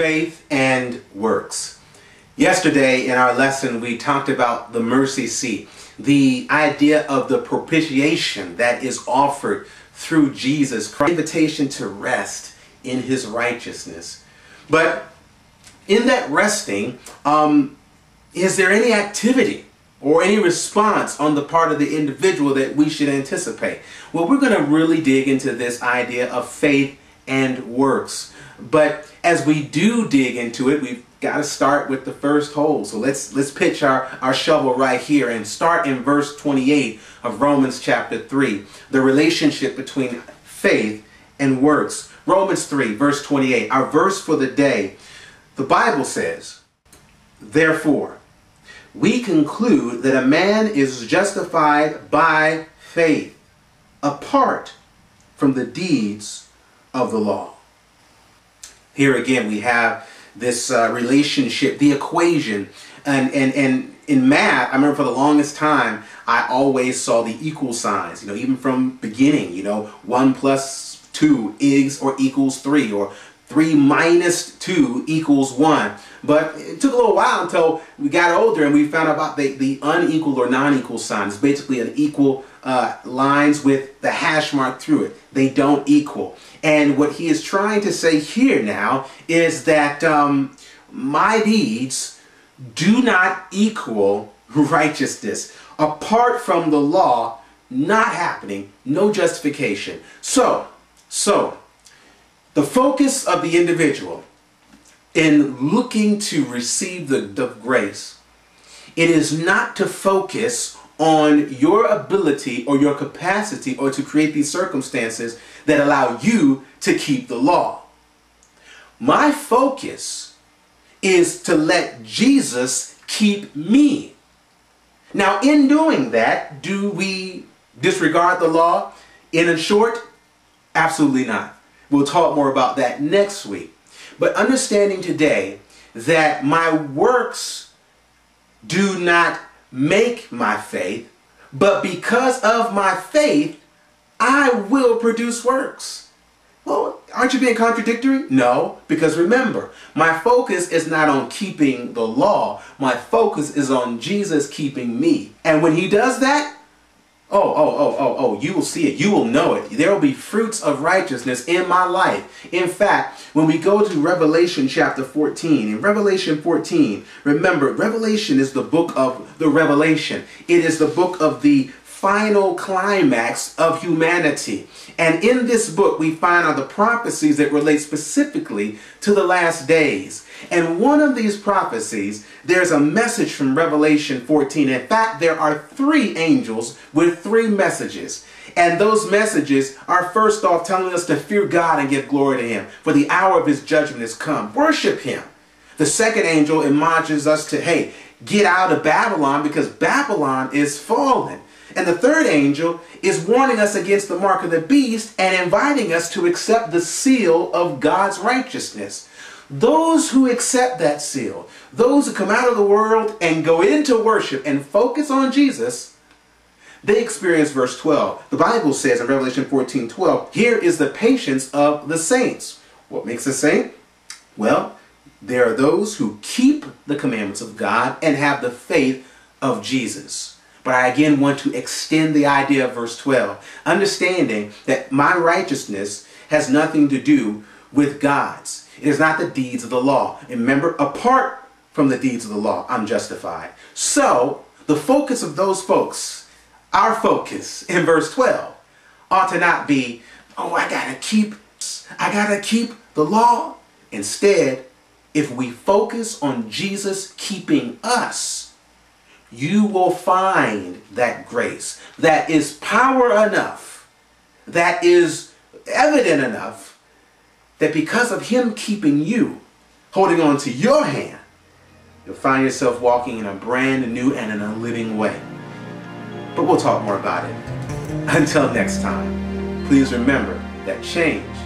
faith and works. Yesterday in our lesson we talked about the mercy seat, the idea of the propitiation that is offered through Jesus Christ, invitation to rest in his righteousness. But in that resting, is there any activity or any response on the part of the individual that we should anticipate? Well, we're going to really dig into this idea of faith and works. But as we do dig into it, we've got to start with the first hole. So let's pitch our shovel right here and start in verse 28 of Romans chapter 3, the relationship between faith and works. Romans 3, verse 28, our verse for the day. The Bible says, "Therefore, we conclude that a man is justified by faith, apart from the deeds of the law." Here again we have this relationship, the equation, and in math, I remember for the longest time I always saw the equal signs, even from beginning, 1 plus 2 is or equals 3, or 3 minus 2 equals 1. But it took a little while until we got older and we found out about the unequal or non-equal signs. Basically an equal lines with the hash mark through it. They don't equal. And what he is trying to say here now is that my deeds do not equal righteousness. Apart from the law, not happening, no justification. So the focus of the individual in looking to receive the grace, it is not to focus on your ability or your capacity or to create these circumstances that allow you to keep the law. My focus is to let Jesus keep me. Now, in doing that, do we disregard the law? In short, absolutely not. We'll talk more about that next week. But understanding today that my works do not make my faith, but because of my faith, I will produce works. Well, aren't you being contradictory? No, because remember, my focus is not on keeping the law. My focus is on Jesus keeping me. And when he does that, you will see it. You will know it. There will be fruits of righteousness in my life. In fact, when we go to Revelation chapter 14, in Revelation 14, remember, Revelation is the book of the revelation. It is the book of the final climax of humanity. And in this book, we find out the prophecies that relate specifically to the last days. And one of these prophecies, there's a message from Revelation 14. In fact, there are 3 angels with 3 messages. And those messages are first off telling us to fear God and give glory to him, for the hour of his judgment has come. Worship him. The second angel admonishes us to, hey, get out of Babylon because Babylon is fallen. And the third angel is warning us against the mark of the beast and inviting us to accept the seal of God's righteousness. Those who accept that seal, those who come out of the world and go into worship and focus on Jesus, they experience verse 12. The Bible says in Revelation 14:12, here is the patience of the saints. What makes a saint? Well, there are those who keep the commandments of God and have the faith of Jesus. But I again want to extend the idea of verse 12, understanding that my righteousness has nothing to do with God's. It is not the deeds of the law. And remember, apart from the deeds of the law, I'm justified. So the focus of those folks, our focus in verse 12, ought to not be, I gotta keep the law. Instead, if we focus on Jesus keeping us, you will find that grace that is power enough, that is evident enough, that because of him keeping you, holding on to your hand, you'll find yourself walking in a brand new and in a living way. But we'll talk more about it. Until next time, please remember that change